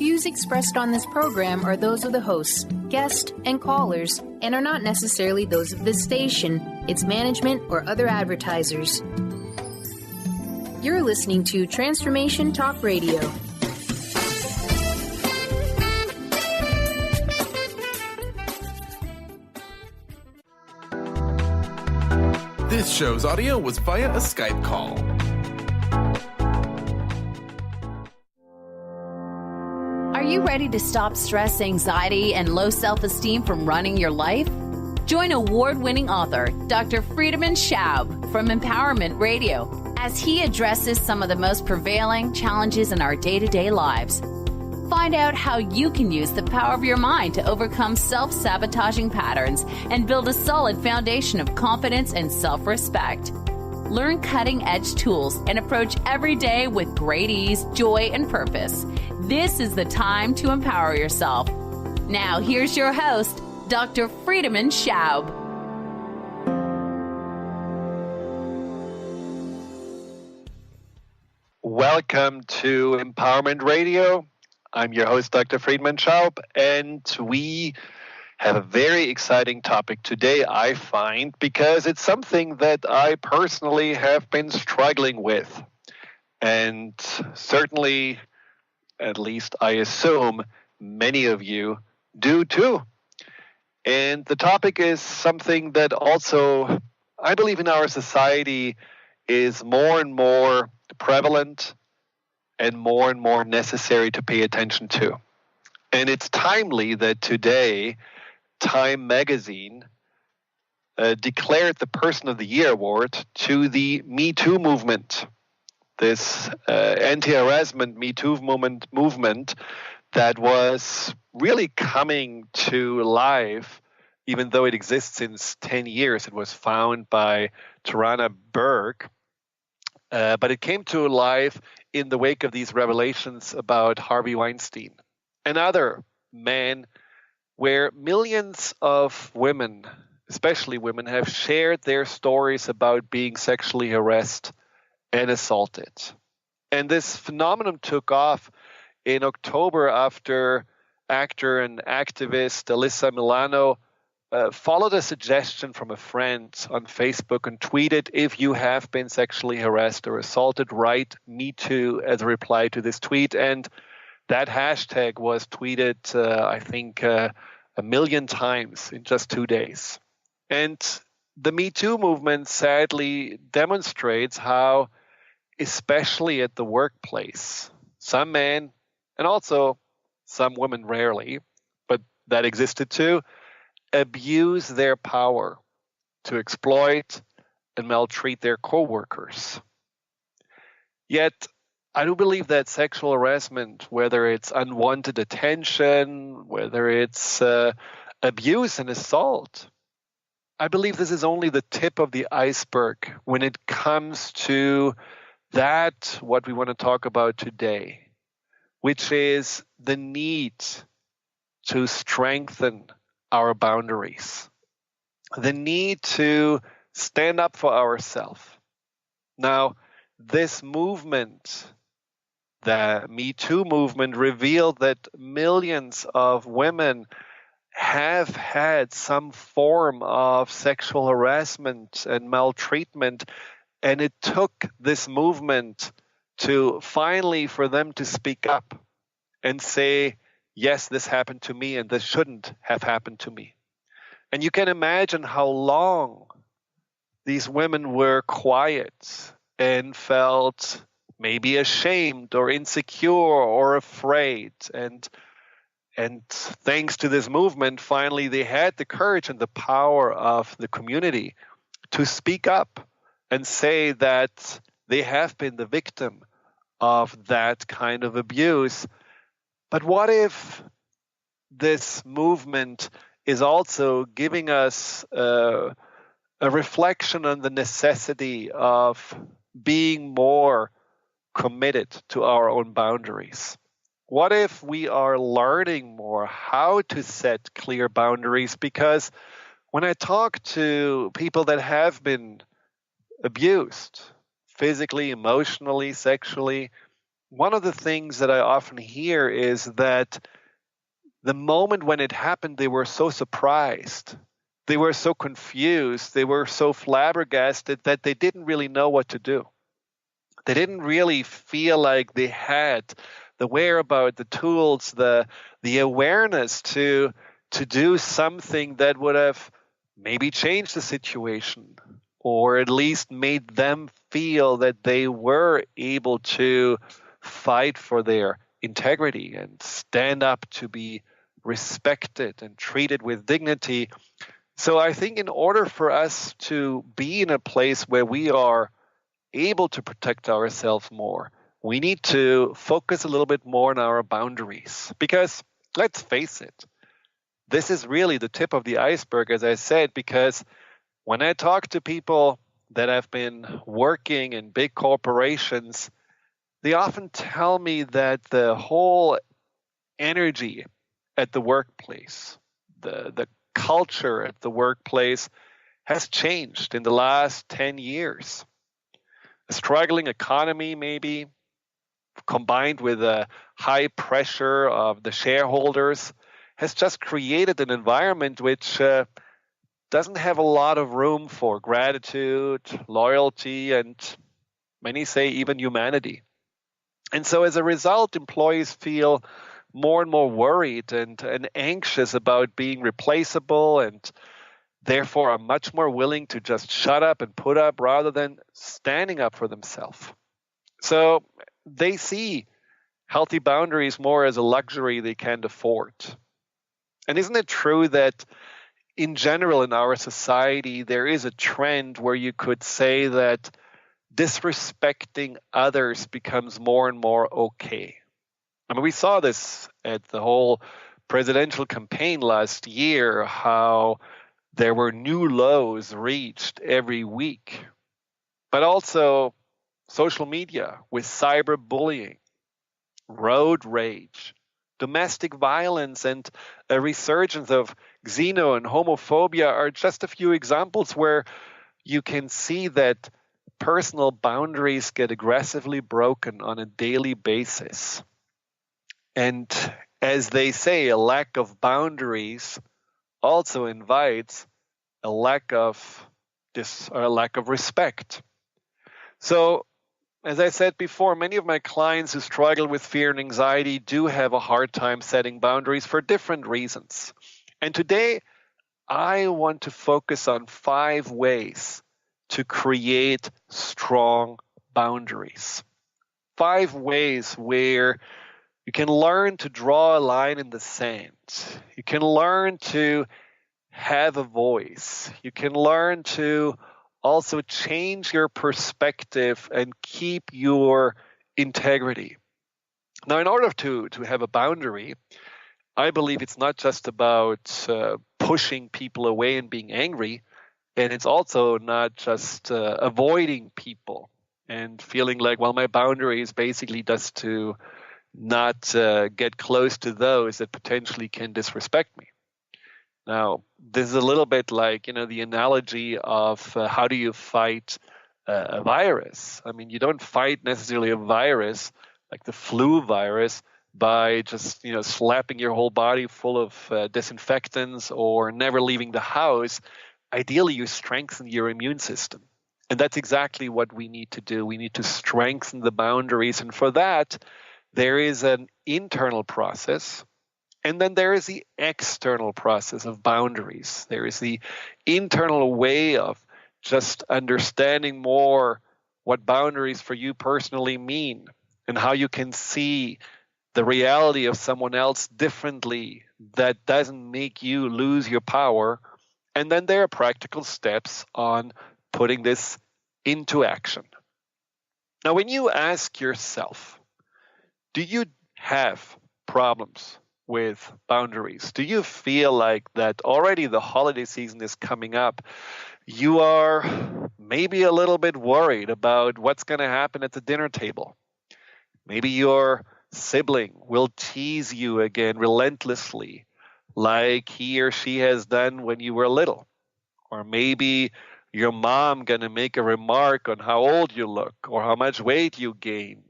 views expressed on this program are those of the hosts, guests, and callers, and are not necessarily those of this station, its management, or other advertisers. You're listening to Transformation Talk Radio. This show's audio was via a Skype call. Are you ready to stop stress, anxiety, and low self-esteem from running your life? Join award-winning author Dr. Friedemann Schaub from Empowerment Radio as he addresses some of the most prevailing challenges in our day-to-day lives. Find out how you can use the power of your mind to overcome self-sabotaging patterns and build a solid foundation of confidence and self-respect. Learn cutting-edge tools and approach every day with great ease, joy, and purpose. This is the time to empower yourself. Now, here's your host, Dr. Friedemann Schaub. Welcome to Empowerment Radio. I'm your host, Dr. Friedemann Schaub, and we have a very exciting topic today, I find, because it's something that I personally have been struggling with. And certainly, at least I assume, many of you do too. And the topic is something that also, I believe in our society, is more and more prevalent and more necessary to pay attention to. And it's timely that today, Time magazine declared the Person of the Year award to the Me Too movement, this anti-harassment Me Too movement that was really coming to life, even though it exists since 10 years. It was founded by Tarana Burke, but it came to life in the wake of these revelations about Harvey Weinstein and other men, where millions of women, especially women, have shared their stories about being sexually harassed and assaulted. And this phenomenon took off in October after actor and activist Alyssa Milano followed a suggestion from a friend on Facebook and tweeted, "If you have been sexually harassed or assaulted, write Me Too" as a reply to this tweet. And that hashtag was tweeted, I think, 1 million times in just 2 days. And the Me Too movement sadly demonstrates how, especially at the workplace, some men, and also some women rarely, but that existed too, abuse their power to exploit and maltreat their coworkers. Yet, I do believe that sexual harassment, whether it's unwanted attention, whether it's abuse and assault, I believe this is only the tip of the iceberg when it comes to that, what we want to talk about today, which is the need to strengthen our boundaries, the need to stand up for ourselves. Now, this movement, the Me Too movement, revealed that millions of women have had some form of sexual harassment and maltreatment, and it took this movement to finally for them to speak up and say, yes, this happened to me and this shouldn't have happened to me. And you can imagine how long these women were quiet and felt maybe ashamed or insecure or afraid. And thanks to this movement, finally they had the courage and the power of the community to speak up and say that they have been the victim of that kind of abuse. But what if this movement is also giving us a reflection on the necessity of being more committed to our own boundaries? What if we are learning more how to set clear boundaries? Because when I talk to people that have been abused, physically, emotionally, sexually, one of the things that I often hear is that the moment when it happened, they were so surprised. They were so confused. They were so flabbergasted that they didn't really know what to do. They didn't really feel like they had the whereabout, the tools, the awareness to do something that would have maybe changed the situation, or at least made them feel that they were able to fight for their integrity and stand up to be respected and treated with dignity. So I think in order for us to be in a place where we are able to protect ourselves more, we need to focus a little bit more on our boundaries. Because let's face it, this is really the tip of the iceberg, as I said, because when I talk to people that have been working in big corporations, they often tell me that the whole energy at the workplace, the culture at the workplace has changed in the last 10 years. A struggling economy, maybe, combined with a high pressure of the shareholders, has just created an environment which doesn't have a lot of room for gratitude, loyalty, and many say even humanity. And so as a result, employees feel more and more worried and anxious about being replaceable, and therefore are much more willing to just shut up and put up rather than standing up for themselves. So they see healthy boundaries more as a luxury they can't afford. And isn't it true that in general in our society, there is a trend where you could say that disrespecting others becomes more and more okay? I mean, we saw this at the whole presidential campaign last year, how there were new lows reached every week. But also social media with cyberbullying, road rage, domestic violence, and a resurgence of xeno and homophobia are just a few examples where you can see that personal boundaries get aggressively broken on a daily basis. And as they say, a lack of boundaries also invites a lack of respect. So, as I said before, many of my clients who struggle with fear and anxiety do have a hard time setting boundaries for different reasons. And today, I want to focus on 5 ways to create strong boundaries. 5 ways where you can learn to draw a line in the sand. You can learn to have a voice. You can learn to also change your perspective and keep your integrity. Now, in order to have a boundary, I believe it's not just about pushing people away and being angry, and it's also not just avoiding people and feeling like, well, my boundary is basically just to not get close to those that potentially can disrespect me. Now, this is a little bit like, the analogy of how do you fight a virus? I mean, you don't fight necessarily a virus like the flu virus by just, slapping your whole body full of disinfectants or never leaving the house. Ideally, you strengthen your immune system. And that's exactly what we need to do. We need to strengthen the boundaries. And for that, there is an internal process. And then there is the external process of boundaries. There is the internal way of just understanding more what boundaries for you personally mean and how you can see the reality of someone else differently that doesn't make you lose your power. And then there are practical steps on putting this into action. Now, when you ask yourself, do you have problems with boundaries? Do you feel like that already the holiday season is coming up? You are maybe a little bit worried about what's going to happen at the dinner table. Maybe your sibling will tease you again relentlessly, like he or she has done when you were little. Or maybe your mom going to make a remark on how old you look or how much weight you gain.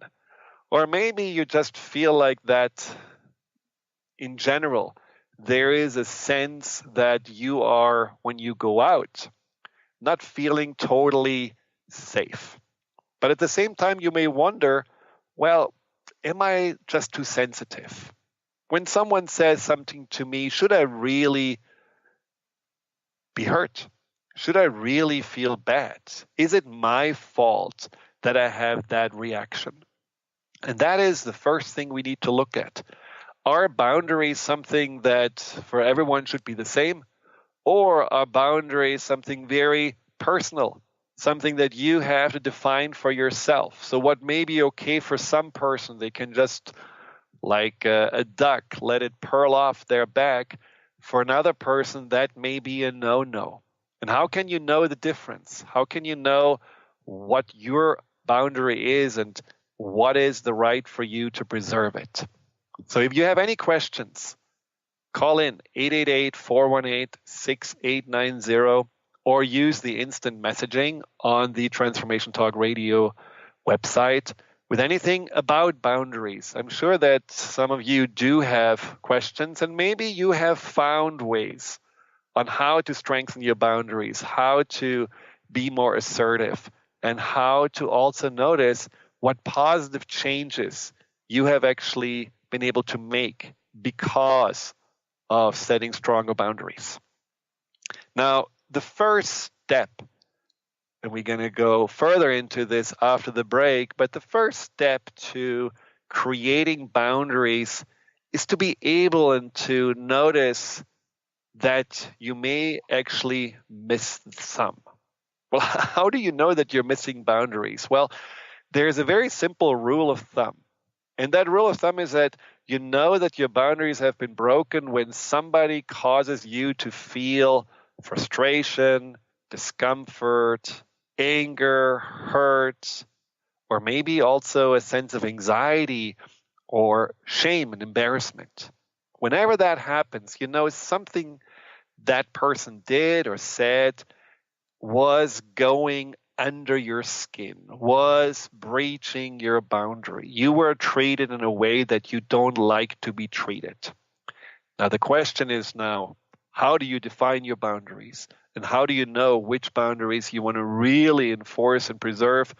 Or maybe you just feel like that in general. There is a sense that you are, when you go out, not feeling totally safe. But at the same time, you may wonder, well, am I just too sensitive? When someone says something to me, should I really be hurt? Should I really feel bad? Is it my fault that I have that reaction? And that is the first thing we need to look at. Are boundaries something that for everyone should be the same? Or are boundaries something very personal, something that you have to define for yourself? So what may be okay for some person, they can just, like a duck, let it purl off their back. For another person, that may be a no-no. And how can you know the difference? How can you know what your boundary is and what is the right for you to preserve it? So if you have any questions, call in 888-418-6890 or use the instant messaging on the Transformation Talk Radio website with anything about boundaries. I'm sure that some of you do have questions, and maybe you have found ways on how to strengthen your boundaries, how to be more assertive, and how to also notice what positive changes you have actually been able to make because of setting stronger boundaries. Now, the first step, and we're going to go further into this after the break, but the first step to creating boundaries is to be able and to notice that you may actually miss some. Well, how do you know that you're missing boundaries? Well, there's a very simple rule of thumb. And that rule of thumb is that you know that your boundaries have been broken when somebody causes you to feel frustration, discomfort, anger, hurt, or maybe also a sense of anxiety or shame and embarrassment. Whenever that happens, you know something that person did or said was going under your skin, was breaching your boundary. You were treated in a way that you don't like to be treated. Now, the question is now, how do you define your boundaries? And how do you know which boundaries you want to really enforce and preserve,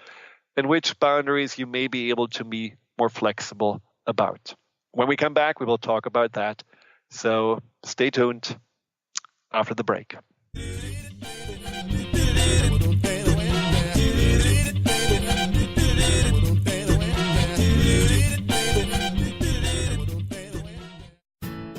and which boundaries you may be able to be more flexible about? When we come back, we will talk about that. So stay tuned after the break.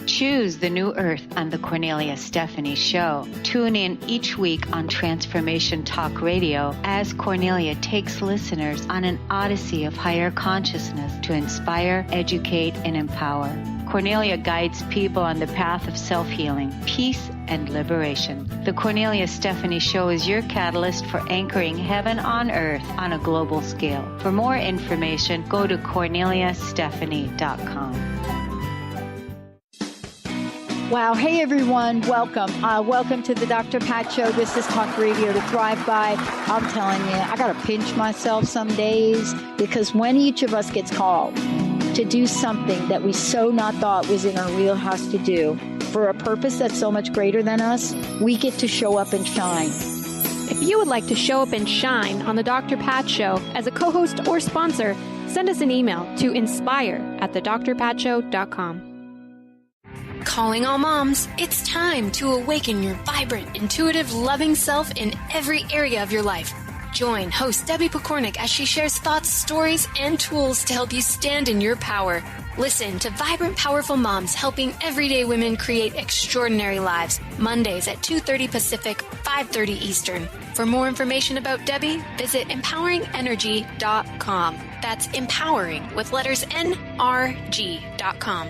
Choose the new earth on the Cornelia Stephanie Show. Tune in each week on Transformation Talk Radio as Cornelia takes listeners on an odyssey of higher consciousness to inspire, educate, and empower. Cornelia guides people on the path of self-healing, peace, and liberation. The Cornelia Stephanie Show is your catalyst for anchoring heaven on earth on a global scale. For more information, go to corneliastephanie.com. Wow. Hey, everyone. Welcome. Welcome to the Dr. Pat Show. This is Talk Radio to Thrive By. I'm telling you, I got to pinch myself some days because when each of us gets called to do something that we so not thought was in our wheelhouse to do for a purpose that's so much greater than us, we get to show up and shine. If you would like to show up and shine on the Dr. Pat Show as a co-host or sponsor, send us an email to inspire@thedrpatshow.com. Calling all moms, it's time to awaken your vibrant, intuitive, loving self in every area of your life. Join host Debbie Pokornik as she shares thoughts, stories, and tools to help you stand in your power. Listen to Vibrant, Powerful Moms helping everyday women create extraordinary lives. Mondays at 2:30 Pacific, 5:30 Eastern. For more information about Debbie, visit empoweringenergy.com. That's empowering with letters NRG.com.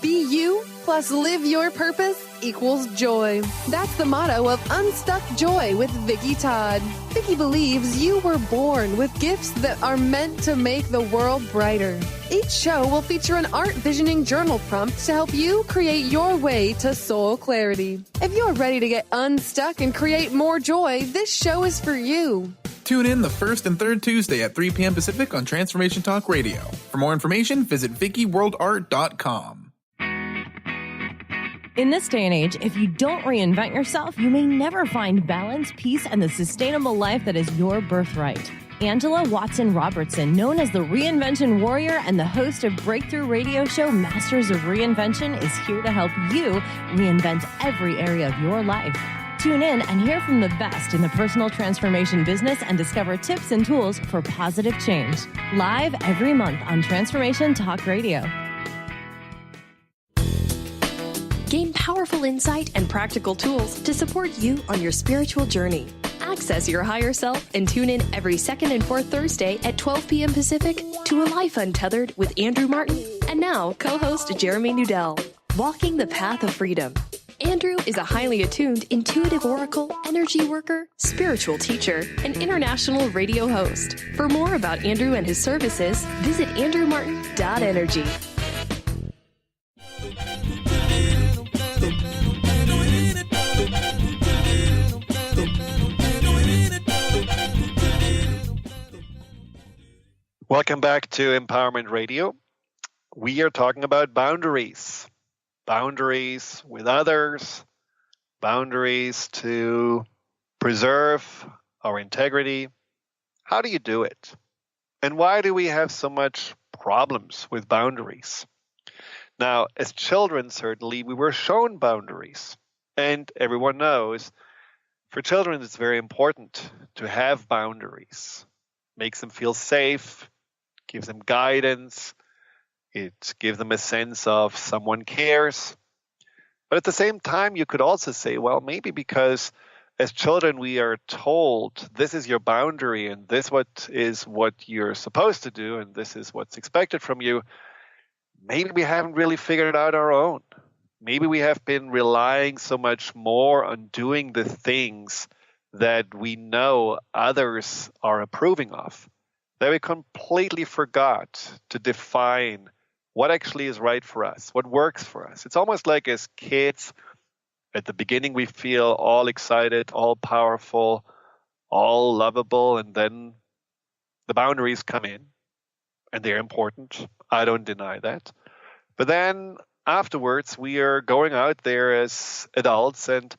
Be you plus live your purpose equals joy. That's the motto of Unstuck Joy with Vicki Todd. Vicki believes you were born with gifts that are meant to make the world brighter. Each show will feature an art visioning journal prompt to help you create your way to soul clarity. If you're ready to get unstuck and create more joy, this show is for you. Tune in the first and third Tuesday at 3 p.m. Pacific on Transformation Talk Radio. For more information, visit VickyWorldArt.com. In this day and age, if you don't reinvent yourself, you may never find balance, peace, and the sustainable life that is your birthright. Angela Watson Robertson, known as the Reinvention Warrior and the host of breakthrough radio show Masters of Reinvention, is here to help you reinvent every area of your life. Tune in and hear from the best in the personal transformation business and discover tips and tools for positive change. Live every month on Transformation Talk Radio. Gain powerful insight and practical tools to support you on your spiritual journey. Access your higher self and tune in every second and fourth Thursday at 12 p.m. Pacific to A Life Untethered with Andrew Martin and now co-host Jeremy Nudell. Walking the Path of Freedom. Andrew is a highly attuned, intuitive oracle, energy worker, spiritual teacher, and international radio host. For more about Andrew and his services, visit andrewmartin.energy. Welcome back to Empowerment Radio. We are talking about boundaries. Boundaries with others, boundaries to preserve our integrity. How do you do it? And why do we have so much problems with boundaries? Now, as children, certainly, we were shown boundaries. And everyone knows, for children, it's very important to have boundaries. Makes them feel safe, gives them guidance. It gives them a sense of someone cares. But at the same time, you could also say, well, maybe because as children we are told this is your boundary and this is what you're supposed to do and this is what's expected from you, maybe we haven't really figured out our own. Maybe we have been relying so much more on doing the things that we know others are approving of that we completely forgot to define what actually is right for us, what works for us. It's almost like as kids, at the beginning we feel all excited, all powerful, all lovable, and then the boundaries come in, and they're important. I don't deny that. But then afterwards, we are going out there as adults, and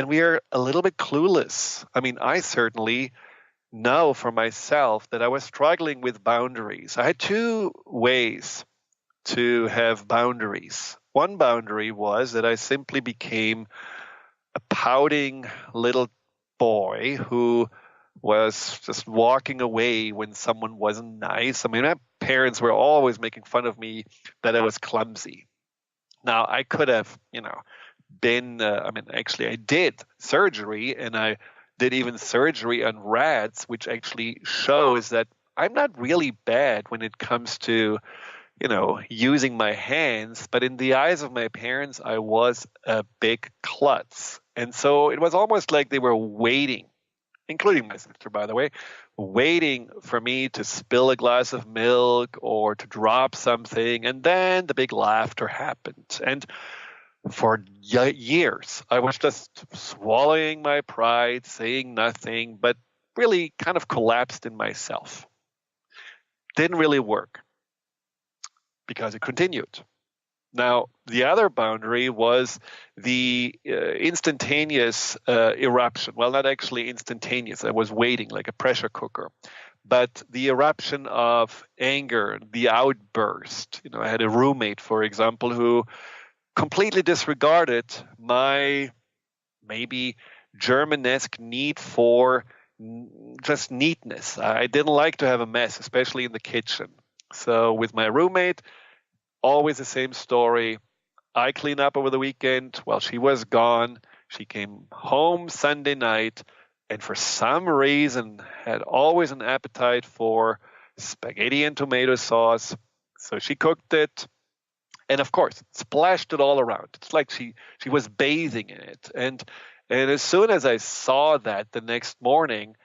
we are a little bit clueless. I mean, I certainly know for myself that I was struggling with boundaries. I had two ways to have boundaries. One boundary was that I simply became a pouting little boy who was just walking away when someone wasn't nice. I mean, my parents were always making fun of me that I was clumsy. Now, I could have, been, actually I did surgery, and I did even surgery on rats, which actually shows that I'm not really bad when it comes to using my hands, but in the eyes of my parents, I was a big klutz. And so it was almost like they were waiting, including my sister, by the way, waiting for me to spill a glass of milk or to drop something. And then the big laughter happened. And for years, I was just swallowing my pride, saying nothing, but really kind of collapsed in myself. Didn't really work, because it continued. Now, the other boundary was the instantaneous eruption. Well, not actually instantaneous. I was waiting like a pressure cooker. But the eruption of anger, the outburst. I had a roommate, for example, who completely disregarded my maybe Germanesque need for just neatness. I didn't like to have a mess, especially in the kitchen. So with my roommate, always the same story. I clean up over the weekend while she was gone. She came home Sunday night and for some reason had always an appetite for spaghetti and tomato sauce. So she cooked it and, of course, splashed it all around. It's like she was bathing in it. And as soon as I saw that the next morning,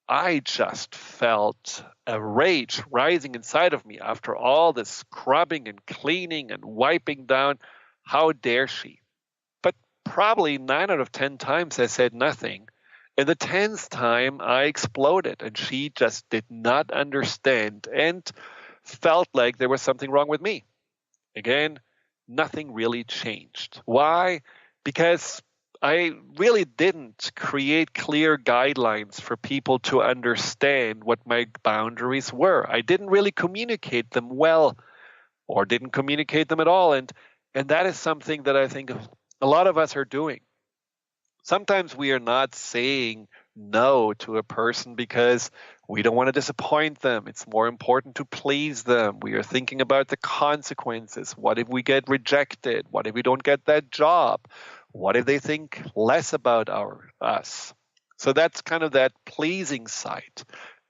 I just felt a rage rising inside of me after all this scrubbing and cleaning and wiping down. How dare she? But probably 9 out of 10 times I said nothing. And the 10th time, I exploded, and she just did not understand and felt like there was something wrong with me. Again, nothing really changed. Why? Because I really didn't create clear guidelines for people to understand what my boundaries were. I didn't really communicate them well, or didn't communicate them at all. And that is something that I think a lot of us are doing. Sometimes we are not saying no to a person because we don't want to disappoint them. It's more important to please them. We are thinking about the consequences. What if we get rejected? What if we don't get that job? What if they think less about us? So that's kind of that pleasing side.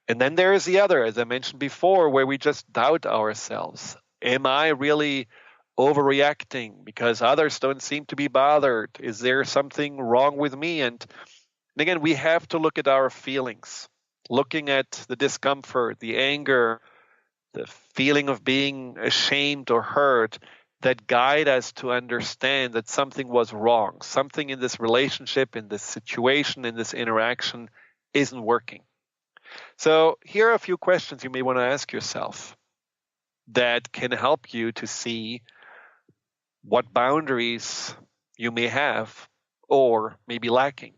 And then there is the other, as I mentioned before, where we just doubt ourselves. Am I really overreacting because others don't seem to be bothered? Is there something wrong with me? And again, we have to look at our feelings, looking at the discomfort, the anger, the feeling of being ashamed or hurt, that guide us to understand that something was wrong. Something in this relationship, in this situation, in this interaction isn't working. So here are a few questions you may want to ask yourself that can help you to see what boundaries you may have or may be lacking.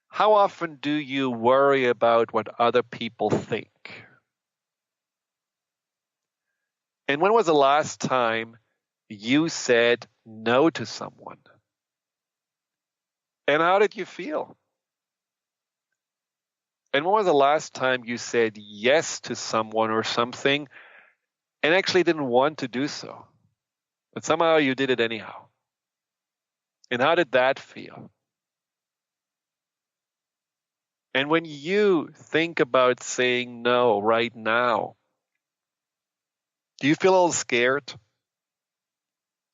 How often do you worry about what other people think? And when was the last time you said no to someone? And how did you feel? And when was the last time you said yes to someone or something and actually didn't want to do so, but somehow you did it anyhow? And how did that feel? And when you think about saying no right now, do you feel a little scared?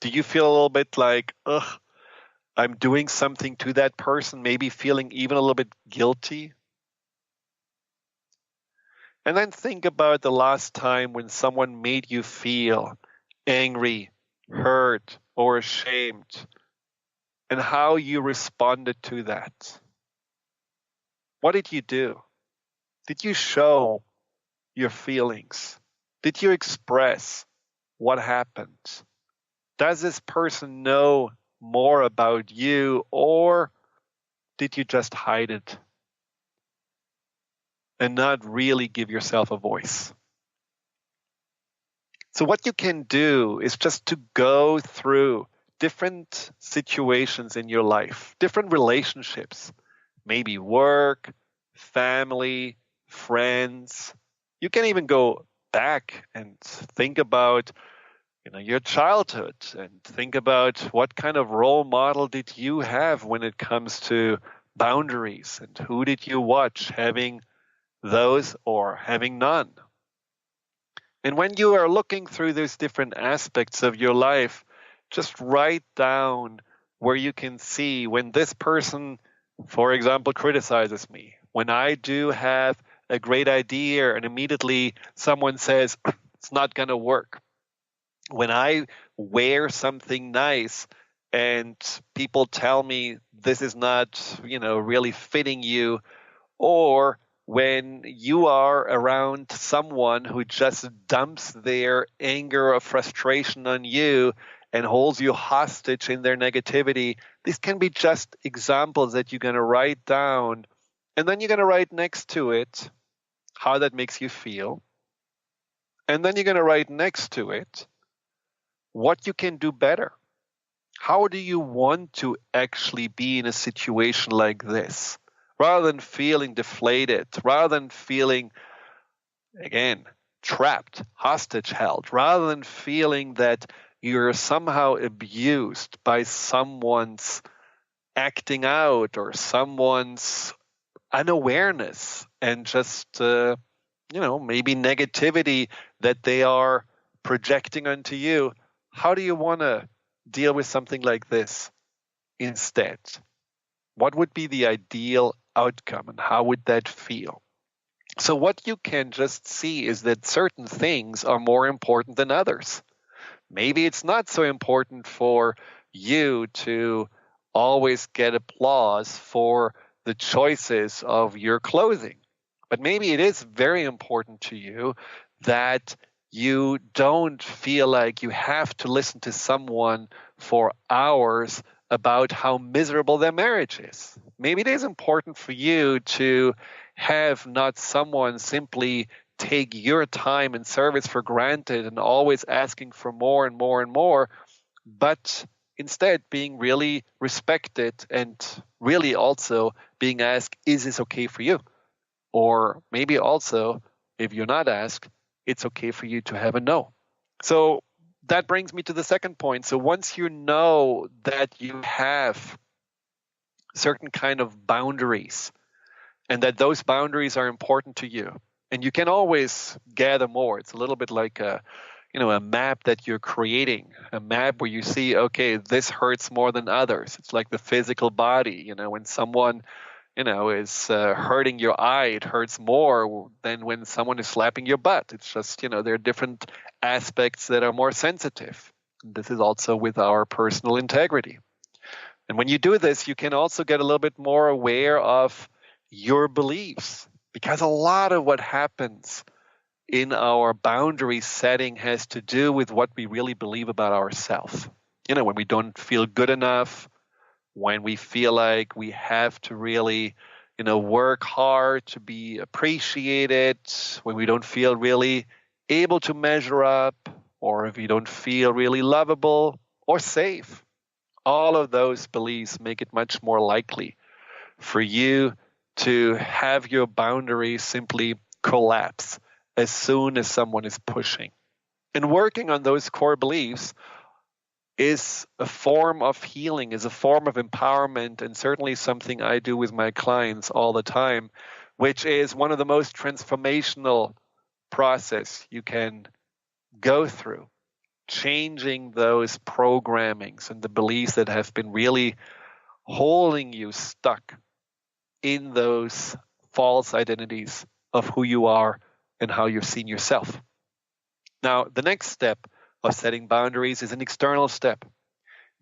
Do you feel a little bit like, I'm doing something to that person, maybe feeling even a little bit guilty? And then think about the last time when someone made you feel angry, hurt, or ashamed, and how you responded to that. What did you do? Did you show your feelings? Did you express what happened? Does this person know more about you, or did you just hide it and not really give yourself a voice? So what you can do is just to go through different situations in your life, different relationships, maybe work, family, friends. You can even go back and think about your childhood and think about what kind of role model did you have when it comes to boundaries, and who did you watch having those or having none. And when you are looking through those different aspects of your life, just write down where you can see when this person, for example, criticizes me, when I do have a great idea and immediately someone says it's not going to work, when I wear something nice and people tell me this is not, really fitting you, or when you are around someone who just dumps their anger or frustration on you and holds you hostage in their negativity. These can be just examples that you're going to write down, and then you're going to write next to it how that makes you feel. And then you're going to write next to it what you can do better. How do you want to actually be in a situation like this? Rather than feeling deflated, rather than feeling, again, trapped, hostage held, rather than feeling that you're somehow abused by someone's acting out or someone's unawareness and just, maybe negativity that they are projecting onto you. How do you want to deal with something like this instead? What would be the ideal outcome and how would that feel? So what you can just see is that certain things are more important than others. Maybe it's not so important for you to always get applause for the the choices of your clothing. But maybe it is very important to you that you don't feel like you have to listen to someone for hours about how miserable their marriage is. Maybe it is important for you to have not someone simply take your time and service for granted and always asking for more and more and more, but instead being really respected and really also being asked, is this okay for you? Or maybe also, if you're not asked, it's okay for you to have a no. So that brings me to the second point. So once you know that you have certain kind of boundaries and that those boundaries are important to you, and you can always gather more. It's a little bit like a map that you're creating, a map where you see, okay, this hurts more than others. It's like the physical body. When someone is hurting your eye, it hurts more than when someone is slapping your butt. It's just, there are different aspects that are more sensitive. And this is also with our personal integrity. And when you do this, you can also get a little bit more aware of your beliefs, because a lot of what happens in our boundary setting has to do with what we really believe about ourselves. When we don't feel good enough, when we feel like we have to really, work hard to be appreciated, when we don't feel really able to measure up, or if you don't feel really lovable or safe. All of those beliefs make it much more likely for you to have your boundaries simply collapse as soon as someone is pushing. And working on those core beliefs is a form of healing, is a form of empowerment, and certainly something I do with my clients all the time, which is one of the most transformational process you can go through, changing those programmings and the beliefs that have been really holding you stuck in those false identities of who you are and how you've seen yourself. Now, the next step of setting boundaries is an external step,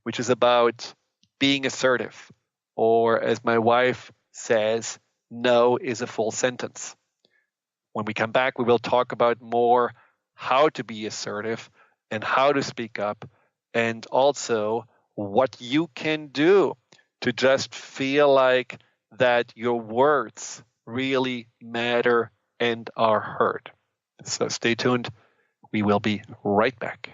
which is about being assertive, or as my wife says, no is a full sentence. When we come back, we will talk about more how to be assertive and how to speak up, and also what you can do to just feel like that your words really matter and are heard. So stay tuned. We will be right back.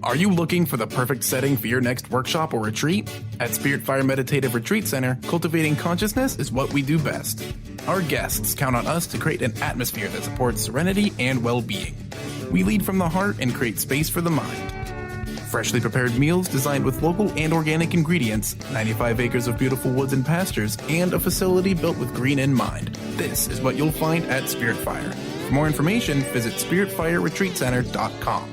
Are you looking for the perfect setting for your next workshop or retreat? At Spirit Fire Meditative Retreat Center, cultivating consciousness is what we do best. Our guests count on us to create an atmosphere that supports serenity and well-being. We lead from the heart and create space for the mind. Freshly prepared meals designed with local and organic ingredients, 95 acres of beautiful woods and pastures, and a facility built with green in mind. This is what you'll find at Spirit Fire. For more information, visit spiritfireretreatcenter.com.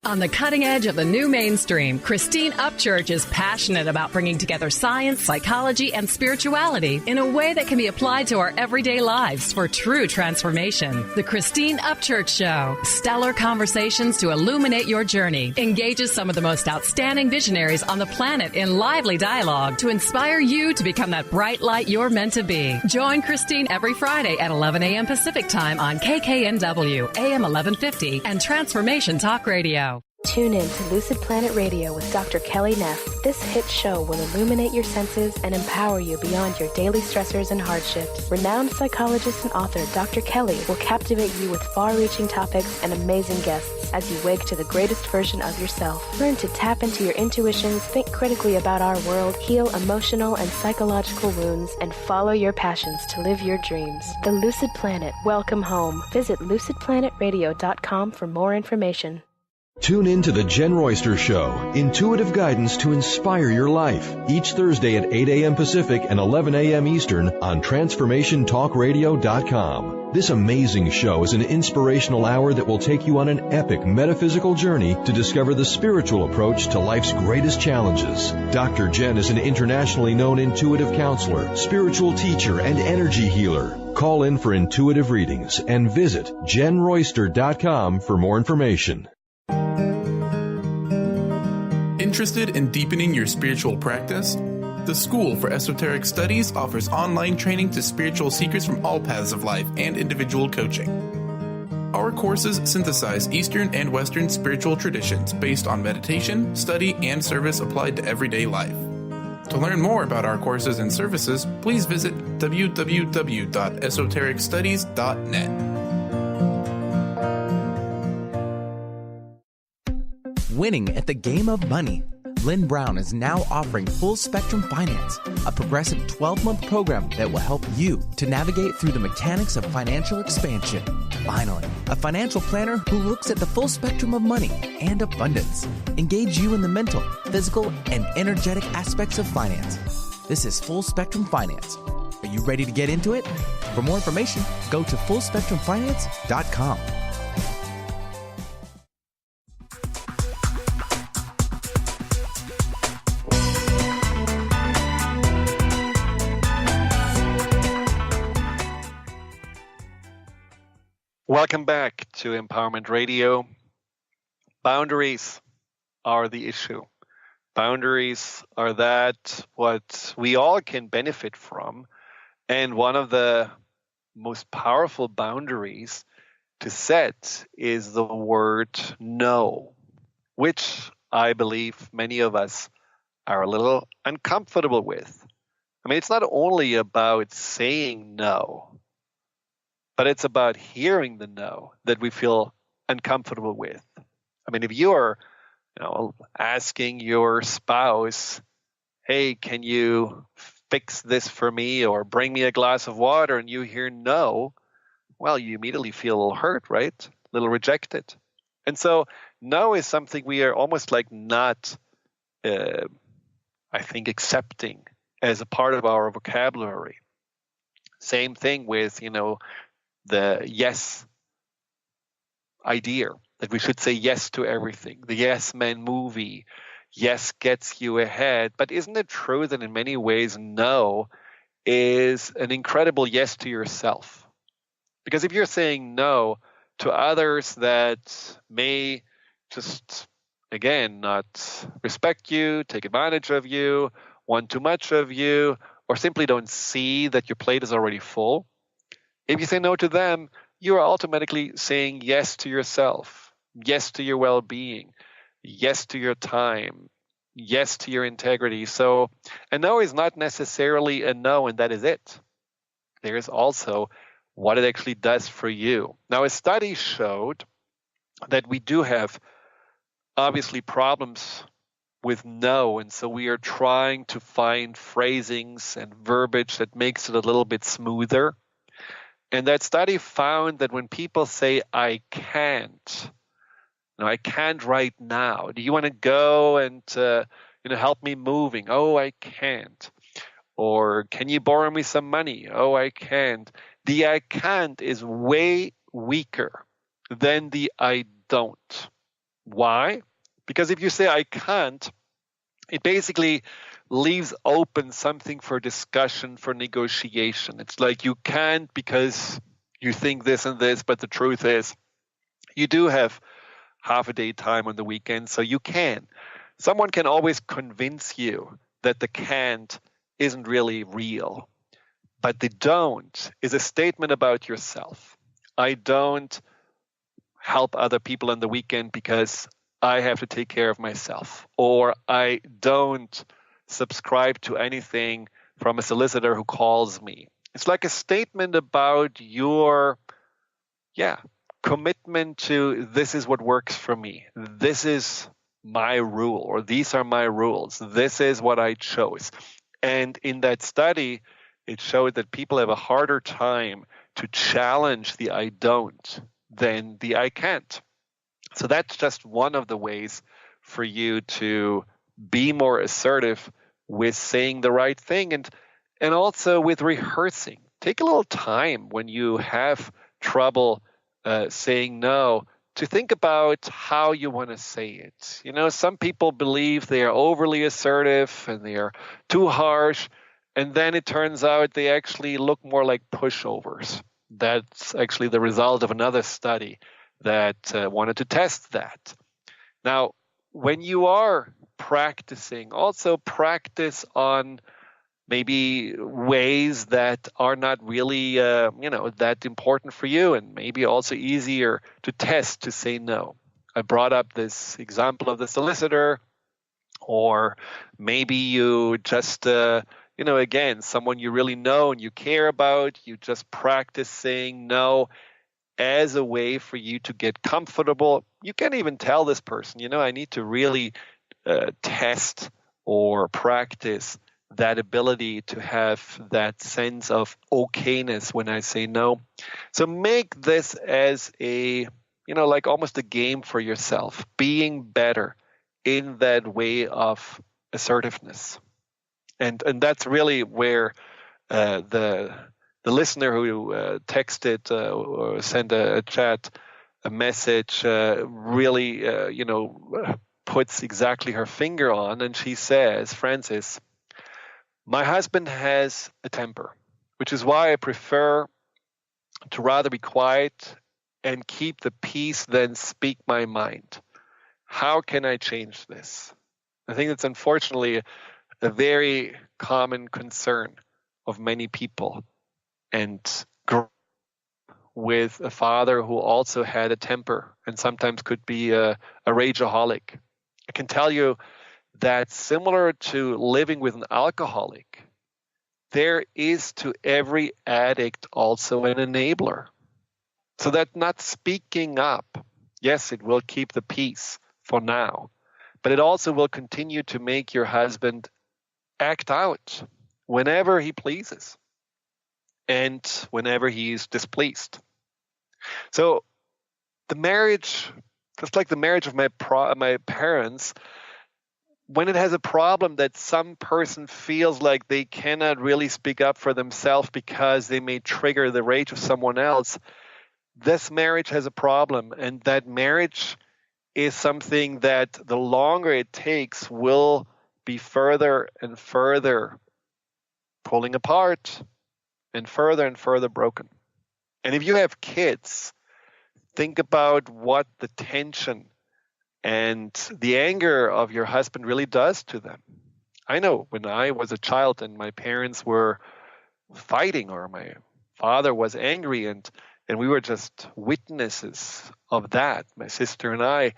On the cutting edge of the new mainstream, Christine Upchurch is passionate about bringing together science, psychology, and spirituality in a way that can be applied to our everyday lives for true transformation. The Christine Upchurch Show, stellar conversations to illuminate your journey, engages some of the most outstanding visionaries on the planet in lively dialogue to inspire you to become that bright light you're meant to be. Join Christine every Friday at 11 a.m. Pacific Time on KKNW, AM 1150, and Transformation Talk Radio. Tune in to Lucid Planet Radio with Dr. Kelly Neff. This hit show will illuminate your senses and empower you beyond your daily stressors and hardships. Renowned psychologist and author Dr. Kelly will captivate you with far-reaching topics and amazing guests as you wake to the greatest version of yourself. Learn to tap into your intuitions, think critically about our world, heal emotional and psychological wounds, and follow your passions to live your dreams. The Lucid Planet. Welcome home. Visit lucidplanetradio.com for more information. Tune in to The Jen Royster Show, intuitive guidance to inspire your life, each Thursday at 8 a.m. Pacific and 11 a.m. Eastern on TransformationTalkRadio.com. This amazing show is an inspirational hour that will take you on an epic metaphysical journey to discover the spiritual approach to life's greatest challenges. Dr. Jen is an internationally known intuitive counselor, spiritual teacher, and energy healer. Call in for intuitive readings and visit jenroyster.com for more information. Interested in deepening your spiritual practice? The School for Esoteric Studies offers online training to spiritual seekers from all paths of life and individual coaching. Our courses synthesize Eastern and Western spiritual traditions based on meditation, study, and service applied to everyday life. To learn more about our courses and services, please visit www.esotericstudies.net. Winning at the game of money. Lynn Brown is now offering Full Spectrum Finance, a progressive 12-month program that will help you to navigate through the mechanics of financial expansion. Finally, a financial planner who looks at the full spectrum of money and abundance. Engage you in the mental, physical, and energetic aspects of finance. This is Full Spectrum Finance. Are you ready to get into it? For more information, go to fullspectrumfinance.com. Welcome back to Empowerment Radio. Boundaries are the issue. Boundaries are that what we all can benefit from. And one of the most powerful boundaries to set is the word no, which I believe many of us are a little uncomfortable with. I mean, it's not only about saying no, but it's about hearing the no that we feel uncomfortable with. I mean, if you're, asking your spouse, hey, can you fix this for me or bring me a glass of water, and you hear no, well, you immediately feel a little hurt, right? A little rejected. And so no is something we are almost like not, accepting as a part of our vocabulary. Same thing with, the yes idea that we should say yes to everything. The Yes Man movie, yes gets you ahead. But isn't it true that in many ways, no is an incredible yes to yourself? Because if you're saying no to others that may just, again, not respect you, take advantage of you, want too much of you, or simply don't see that your plate is already full, if you say no to them, you are automatically saying yes to yourself, yes to your well-being, yes to your time, yes to your integrity. So a no is not necessarily a no, and that is it. There is also what it actually does for you. Now, a study showed that we do have obviously problems with no, and so we are trying to find phrasings and verbiage that makes it a little bit smoother. And that study found that when people say, I can't, I can't right now. Do you want to go and help me moving? Oh, I can't. Or can you borrow me some money? Oh, I can't. The I can't is way weaker than the I don't. Why? Because if you say I can't, it basically leaves open something for discussion, for negotiation. It's like you can't because you think this and this, but the truth is you do have half a day time on the weekend, so you can. Someone can always convince you that the can't isn't really real. But the don't is a statement about yourself. I don't help other people on the weekend because I have to take care of myself. Or I don't subscribe to anything from a solicitor who calls me. It's like a statement about your, commitment to this is what works for me. This is my rule, or these are my rules. This is what I chose. And in that study, it showed that people have a harder time to challenge the I don't than the I can't. So that's just one of the ways for you to be more assertive with saying the right thing, and also with rehearsing. Take a little time when you have trouble saying no to think about how you want to say it. Some people believe they are overly assertive and they are too harsh, And then it turns out they actually look more like pushovers. That's actually the result of another study that wanted to test that. Now, when you are practicing, also practice on maybe ways that are not really, that important for you, and maybe also easier to test to say no. I brought up this example of the solicitor, or maybe you just, again, someone you really know and you care about, you just practice saying no as a way for you to get comfortable. You can even tell this person, I need to really test or practice that ability to have that sense of okayness when I say no. So make this as a, like almost a game for yourself, being better in that way of assertiveness. And that's really where the listener who texted or sent a chat, a message, really, puts exactly her finger on. And she says, Francis, my husband has a temper, which is why I prefer to rather be quiet and keep the peace than speak my mind. How can I change this? I think it's unfortunately a very common concern of many people. And with a father who also had a temper and sometimes could be a rageaholic. I can tell you that similar to living with an alcoholic, there is to every addict also an enabler. So that not speaking up, yes, it will keep the peace for now, but it also will continue to make your husband act out whenever he pleases and whenever he is displeased. So the marriage, just like the marriage of my parents, when it has a problem that some person feels like they cannot really speak up for themselves because they may trigger the rage of someone else, this marriage has a problem. And that marriage is something that the longer it takes will be further and further pulling apart and further broken. And if you have kids, think about what the tension and the anger of your husband really does to them. I know when I was a child and my parents were fighting, or my father was angry, and we were just witnesses of that, my sister and I,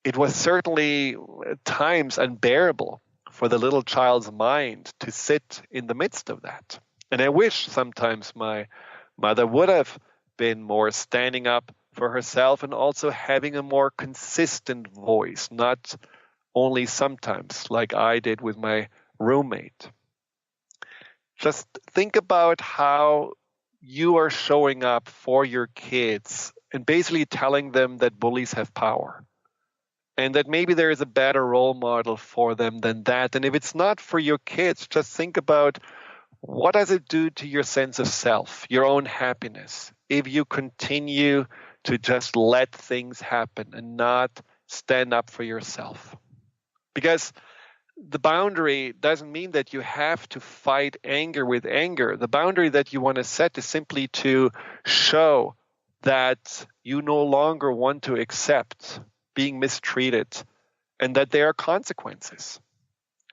it was certainly at times unbearable for the little child's mind to sit in the midst of that. And I wish sometimes my mother would have been more standing up for herself and also having a more consistent voice, not only sometimes like I did with my roommate. Just think about how you are showing up for your kids and basically telling them that bullies have power and that maybe there is a better role model for them than that. And if it's not for your kids, just think about what does it do to your sense of self, your own happiness, if you continue to just let things happen and not stand up for yourself. Because the boundary doesn't mean that you have to fight anger with anger. The boundary that you want to set is simply to show that you no longer want to accept being mistreated and that there are consequences.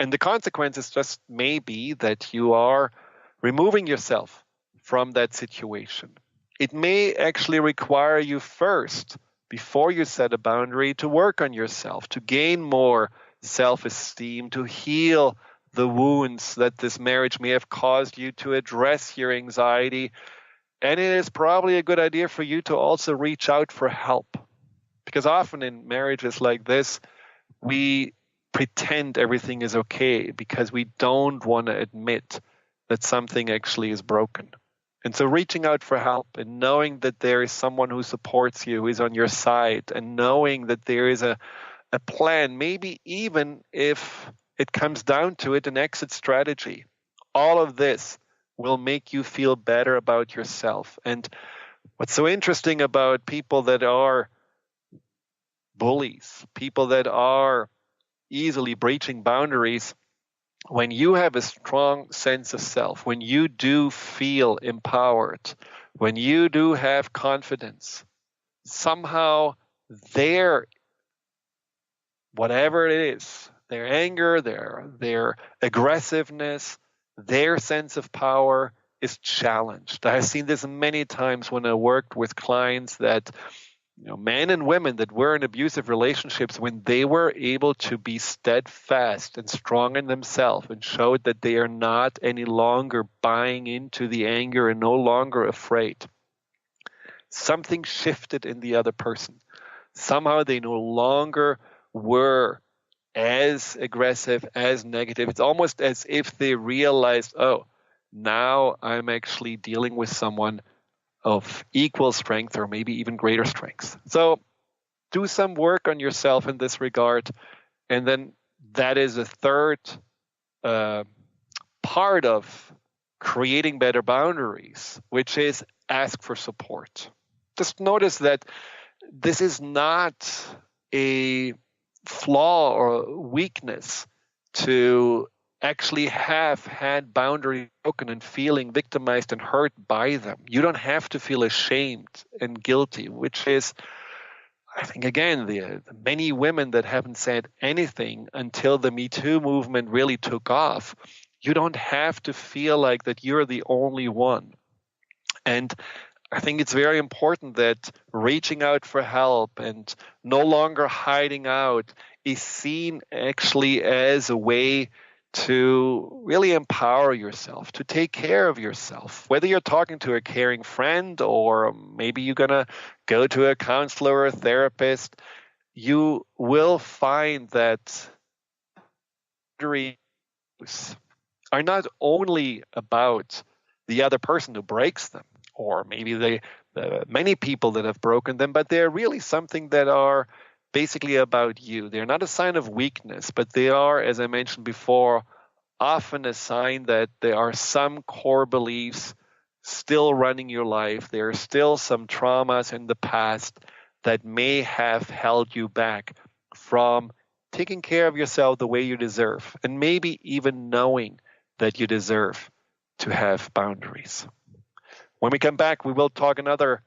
And the consequences just may be that you are removing yourself from that situation. It may actually require you first, before you set a boundary, to work on yourself, to gain more self-esteem, to heal the wounds that this marriage may have caused you, to address your anxiety. And it is probably a good idea for you to also reach out for help. Because often in marriages like this, we pretend everything is okay because we don't want to admit that something actually is broken. And so reaching out for help and knowing that there is someone who supports you, who is on your side, and knowing that there is a plan, maybe even if it comes down to it, an exit strategy. All of this will make you feel better about yourself. And what's so interesting about people that are bullies, people that are easily breaching boundaries, when you have a strong sense of self, when you do feel empowered, when you do have confidence, somehow their, whatever it is, their anger, their aggressiveness, their sense of power is challenged. I've seen this many times when I worked with clients that, men and women that were in abusive relationships, when they were able to be steadfast and strong in themselves and showed that they are not any longer buying into the anger and no longer afraid, something shifted in the other person. Somehow they no longer were as aggressive, as negative. It's almost as if they realized, oh, now I'm actually dealing with someone of equal strength or maybe even greater strength. So do some work on yourself in this regard. And then that is a third part of creating better boundaries, which is ask for support. Just notice that this is not a flaw or weakness to actually have had boundaries broken and feeling victimized and hurt by them. You don't have to feel ashamed and guilty, which is, I think, again, the many women that haven't said anything until the Me Too movement really took off. You don't have to feel like that you're the only one. And I think it's very important that reaching out for help and no longer hiding out is seen actually as a way to really empower yourself, to take care of yourself. Whether you're talking to a caring friend or maybe you're going to go to a counselor or a therapist, you will find that boundaries are not only about the other person who breaks them, or maybe the many people that have broken them, but they're really something that are basically about you. They're not a sign of weakness, but they are, as I mentioned before, often a sign that there are some core beliefs still running your life. There are still some traumas in the past that may have held you back from taking care of yourself the way you deserve, and maybe even knowing that you deserve to have boundaries. When we come back, we will talk about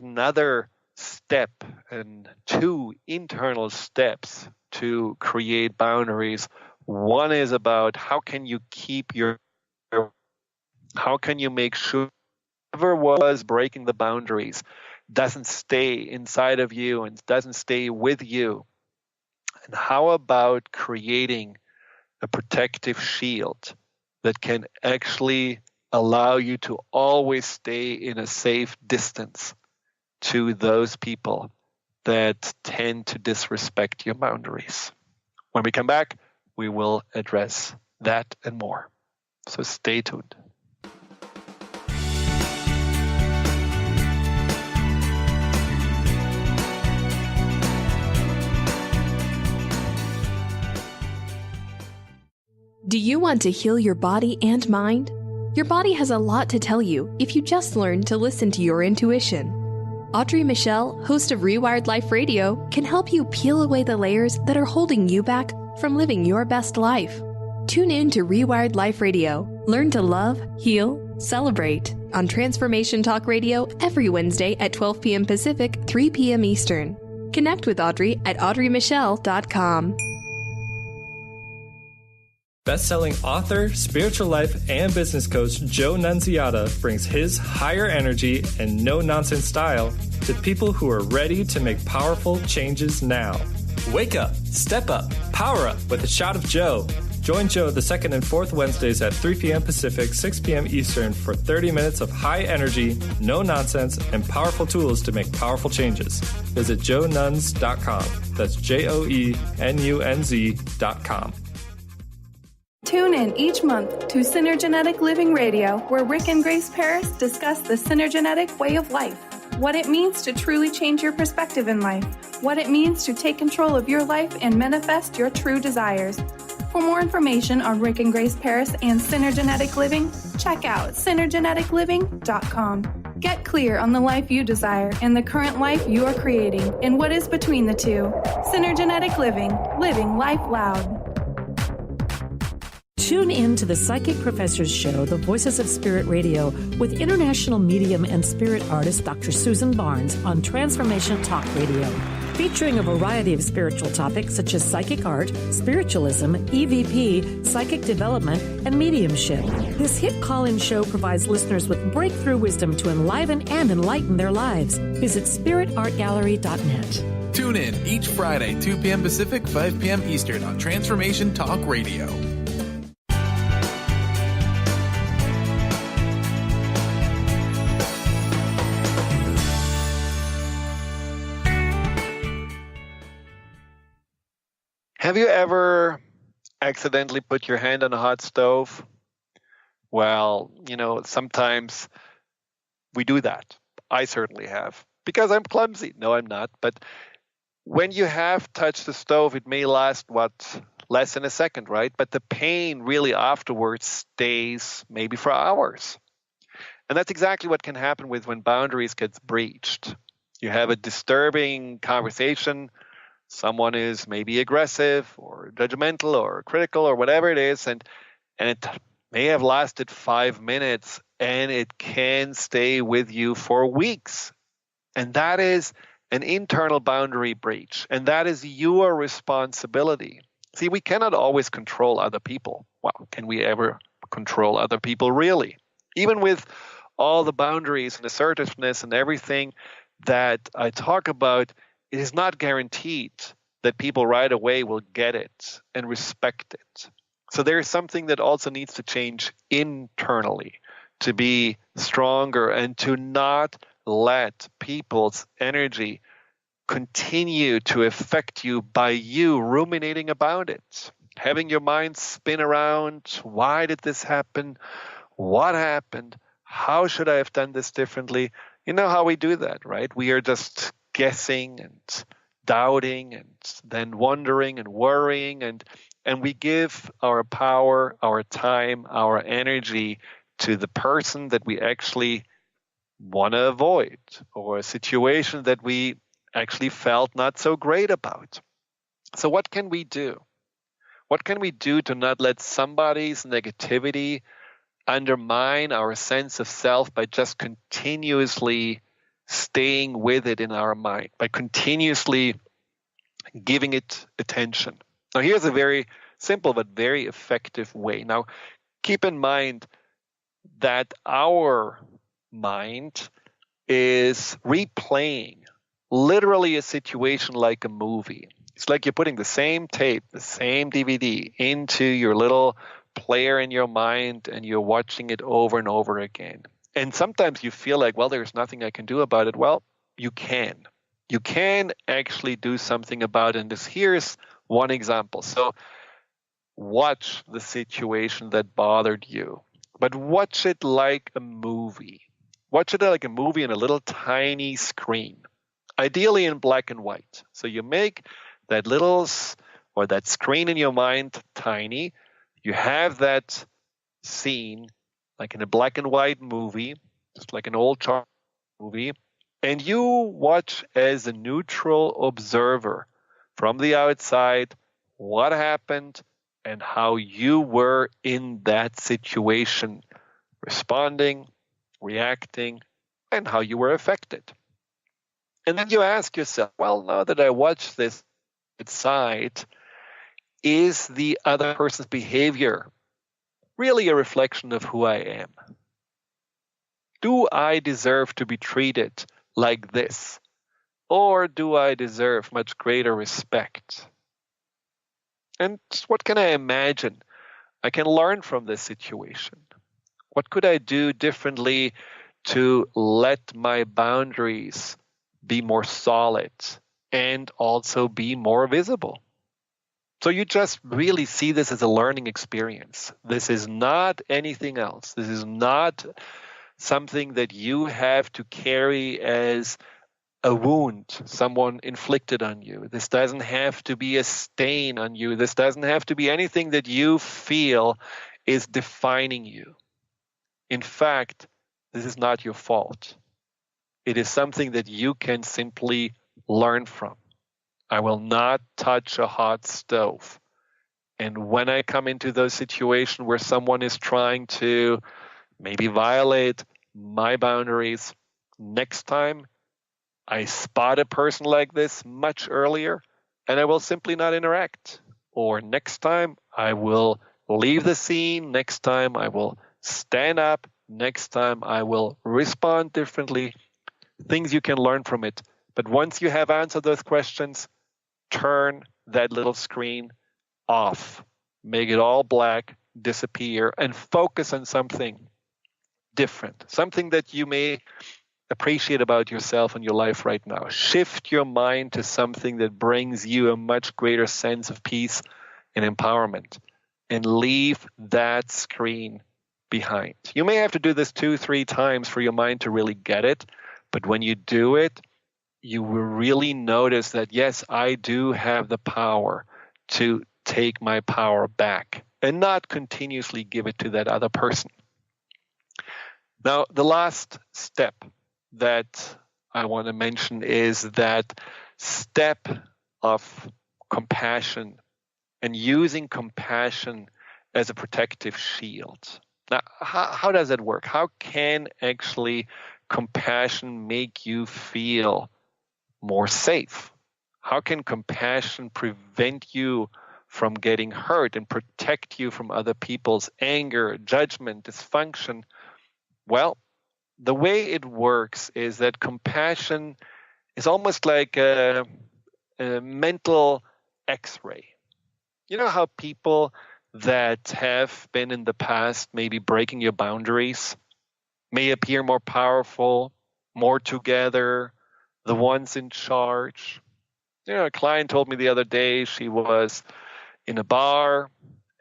another step and 2 internal steps to create boundaries. One is about how can you make sure whoever was breaking the boundaries doesn't stay inside of you and doesn't stay with you. And how about creating a protective shield that can actually allow you to always stay in a safe distance to those people that tend to disrespect your boundaries. When we come back, we will address that and more. So stay tuned. Do you want to heal your body and mind? Your body has a lot to tell you if you just learn to listen to your intuition. Audrey Michelle, host of Rewired Life Radio, can help you peel away the layers that are holding you back from living your best life. Tune in to Rewired Life Radio. Learn to love, heal, celebrate on Transformation Talk Radio every Wednesday at 12 p.m. Pacific, 3 p.m. Eastern. Connect with Audrey at audreymichelle.com. Best-selling author, spiritual life, and business coach Joe Nunziata brings his higher energy and no-nonsense style to people who are ready to make powerful changes now. Wake up, step up, power up with a shot of Joe. Join Joe the 2nd and 4th Wednesdays at 3 p.m. Pacific, 6 p.m. Eastern for 30 minutes of high energy, no nonsense, and powerful tools to make powerful changes. Visit joenuns.com. That's JOENUNZ.com. Tune in each month to Synergenetic Living Radio, where Rick and Grace Paris discuss the synergenetic way of life, what it means to truly change your perspective in life, what it means to take control of your life and manifest your true desires. For more information on Rick and Grace Paris and Synergenetic Living, check out synergeneticliving.com. Get clear on the life you desire and the current life you are creating and what is between the two. Synergenetic Living, living life loud. Tune in to the Psychic Professors Show, The Voices of Spirit Radio, with international medium and spirit artist Dr. Susan Barnes on Transformation Talk Radio, featuring a variety of spiritual topics such as psychic art, spiritualism, EVP, psychic development, and mediumship. This hit call-in show provides listeners with breakthrough wisdom to enliven and enlighten their lives. Visit spiritartgallery.net. Tune in each Friday, 2 p.m. Pacific, 5 p.m. Eastern on Transformation Talk Radio. Have you ever accidentally put your hand on a hot stove? Well, sometimes we do that. I certainly have. Because I'm clumsy. No, I'm not. But when you have touched the stove, it may last, less than a second, right? But the pain really afterwards stays maybe for hours. And that's exactly what can happen when boundaries get breached. You have a disturbing conversation. Someone is maybe aggressive or judgmental or critical or whatever it is, and it may have lasted 5 minutes, and it can stay with you for weeks. And that is an internal boundary breach, and that is your responsibility. See, we cannot always control other people. Well, can we ever control other people, really? Even with all the boundaries and assertiveness and everything that I talk about, it is not guaranteed that people right away will get it and respect it. So there is something that also needs to change internally to be stronger and to not let people's energy continue to affect you by you ruminating about it, having your mind spin around. Why did this happen? What happened? How should I have done this differently? You know how we do that, right? We are just guessing and doubting and then wondering and worrying, and we give our power, our time, our energy to the person that we actually want to avoid, or a situation that we actually felt not so great about. So what can we do? What can we do to not let somebody's negativity undermine our sense of self by just continuously staying with it in our mind, by continuously giving it attention? Now, here's a very simple but very effective way. Now, keep in mind that our mind is replaying literally a situation like a movie. It's like you're putting the same tape, the same DVD into your little player in your mind, and you're watching it over and over again. And sometimes you feel like, well, there's nothing I can do about it. Well, you can. You can actually do something about it. And here's one example. So watch the situation that bothered you, but watch it like a movie. Watch it like a movie on a little tiny screen, ideally in black and white. So you make that that screen in your mind tiny. You have that scene like in a black and white movie, just like an old chart movie, and you watch as a neutral observer from the outside what happened and how you were in that situation, responding, reacting, and how you were affected. And then you ask yourself, well, now that I watch this side, is the other person's behavior really a reflection of who I am? Do I deserve to be treated like this? Or do I deserve much greater respect? And what can I imagine I can learn from this situation? What could I do differently to let my boundaries be more solid and also be more visible? So you just really see this as a learning experience. This is not anything else. This is not something that you have to carry as a wound someone inflicted on you. This doesn't have to be a stain on you. This doesn't have to be anything that you feel is defining you. In fact, this is not your fault. It is something that you can simply learn from. I will not touch a hot stove. And when I come into those situations where someone is trying to maybe violate my boundaries, next time I spot a person like this much earlier, and I will simply not interact. Or next time I will leave the scene. Next time I will stand up. Next time I will respond differently. Things you can learn from it. But once you have answered those questions, turn that little screen off. Make it all black, disappear, and focus on something different. Something that you may appreciate about yourself and your life right now. Shift your mind to something that brings you a much greater sense of peace and empowerment, and leave that screen behind. You may have to do this 2-3 times for your mind to really get it, but when you do it, you will really notice that, yes, I do have the power to take my power back and not continuously give it to that other person. Now, the last step that I want to mention is that step of compassion and using compassion as a protective shield. Now, how does that work? How can actually compassion make you feel more safe? How can compassion prevent you from getting hurt and protect you from other people's anger, judgment, dysfunction? Well, the way it works is that compassion is almost like a mental X-ray. You know how people that have been in the past maybe breaking your boundaries may appear more powerful, more together, the ones in charge? You know, a client told me the other day she was in a bar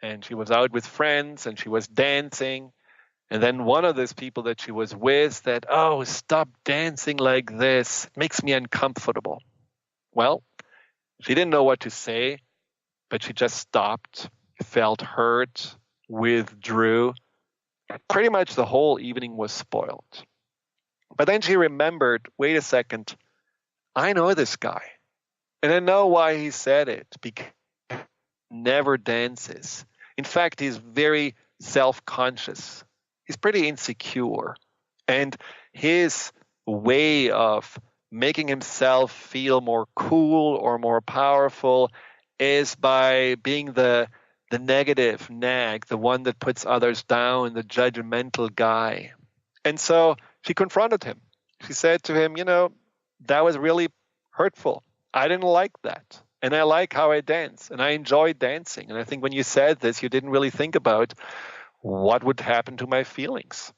and she was out with friends and she was dancing. And then one of those people that she was with said, "Oh, stop dancing like this. It makes me uncomfortable." Well, she didn't know what to say, but she just stopped, felt hurt, withdrew. Pretty much the whole evening was spoiled. But then she remembered, wait a second, I know this guy. And I know why he said it, because he never dances. In fact, he's very self-conscious. He's pretty insecure. And his way of making himself feel more cool or more powerful is by being the negative nag, the one that puts others down, the judgmental guy. And so she confronted him. She said to him, that was really hurtful. I didn't like that. And I like how I dance. And I enjoy dancing. And I think when you said this, you didn't really think about what would happen to my feelings.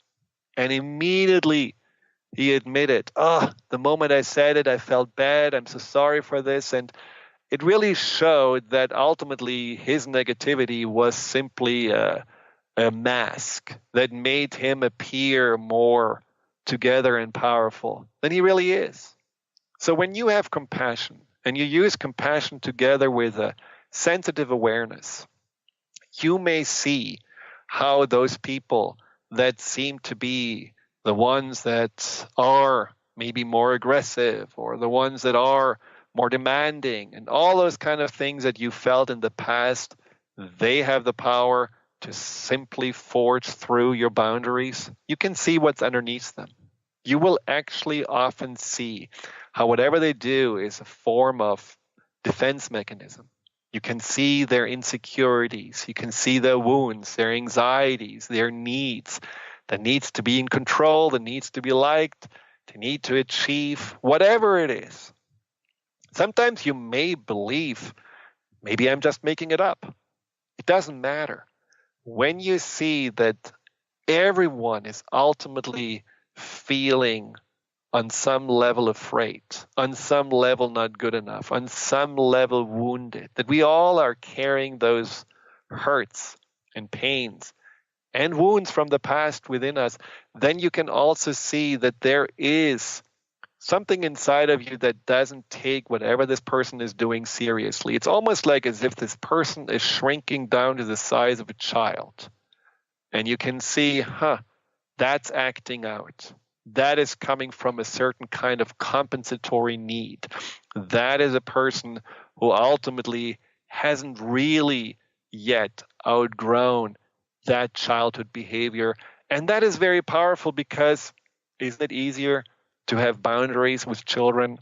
And immediately he admitted, the moment I said it, I felt bad. I'm so sorry for this. And it really showed that ultimately his negativity was simply a mask that made him appear more together and powerful than he really is. So when you have compassion and you use compassion together with a sensitive awareness, you may see how those people that seem to be the ones that are maybe more aggressive or the ones that are more demanding and all those kind of things that you felt in the past, they have the power to simply forge through your boundaries. You can see what's underneath them. You will actually often see how whatever they do is a form of defense mechanism. You can see their insecurities. You can see their wounds, their anxieties, their needs. The needs to be in control, the needs to be liked, the need to achieve, whatever it is. Sometimes you may believe, maybe I'm just making it up. It doesn't matter. When you see that everyone is ultimately feeling on some level afraid, on some level not good enough, on some level wounded, that we all are carrying those hurts and pains and wounds from the past within us, then you can also see that there is something inside of you that doesn't take whatever this person is doing seriously. It's almost like as if this person is shrinking down to the size of a child. And you can see, that's acting out. That is coming from a certain kind of compensatory need. That is a person who ultimately hasn't really yet outgrown that childhood behavior. And that is very powerful, because isn't it easier to have boundaries with children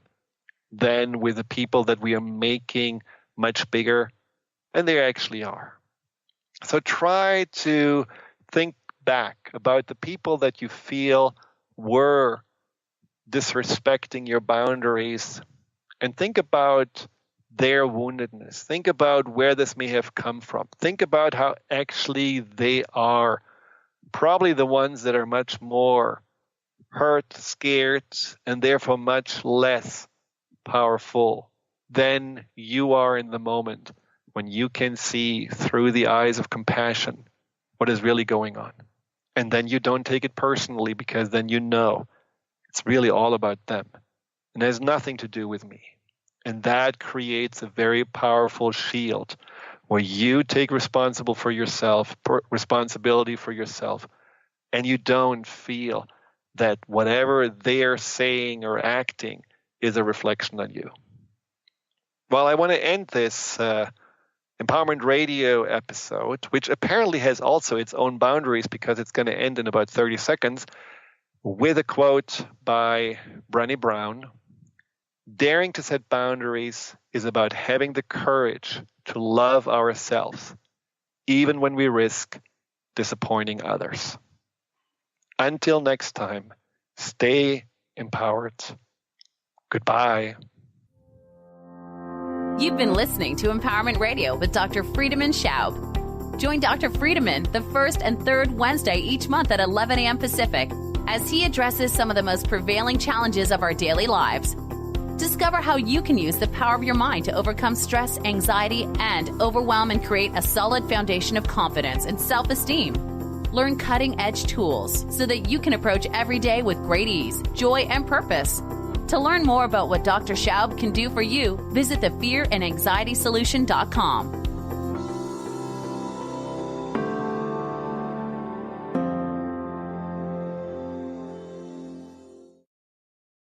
than with the people that we are making much bigger? And they actually are. So try to think back about the people that you feel were disrespecting your boundaries, and think about their woundedness. Think about where this may have come from. Think about how actually they are probably the ones that are much more hurt, scared, and therefore much less powerful than you are in the moment, when you can see through the eyes of compassion what is really going on. And then you don't take it personally, because then you know it's really all about them and has nothing to do with me. And that creates a very powerful shield where you take responsibility for yourself, and you don't feel that whatever they're saying or acting is a reflection on you. Well, I want to end this Empowerment Radio episode, which apparently has also its own boundaries, because it's going to end in about 30 seconds, with a quote by Brené Brown. Daring to set boundaries is about having the courage to love ourselves, even when we risk disappointing others. Until next time, stay empowered. Goodbye. You've been listening to Empowerment Radio with Dr. Friedemann Schaub. Join Dr. Friedemann the first and third Wednesday each month at 11 a.m. Pacific as he addresses some of the most prevailing challenges of our daily lives. Discover how you can use the power of your mind to overcome stress, anxiety, and overwhelm, and create a solid foundation of confidence and self-esteem. Learn cutting-edge tools so that you can approach every day with great ease, joy, and purpose. To learn more about what Dr. Schaub can do for you, visit thefearandanxietysolution.com.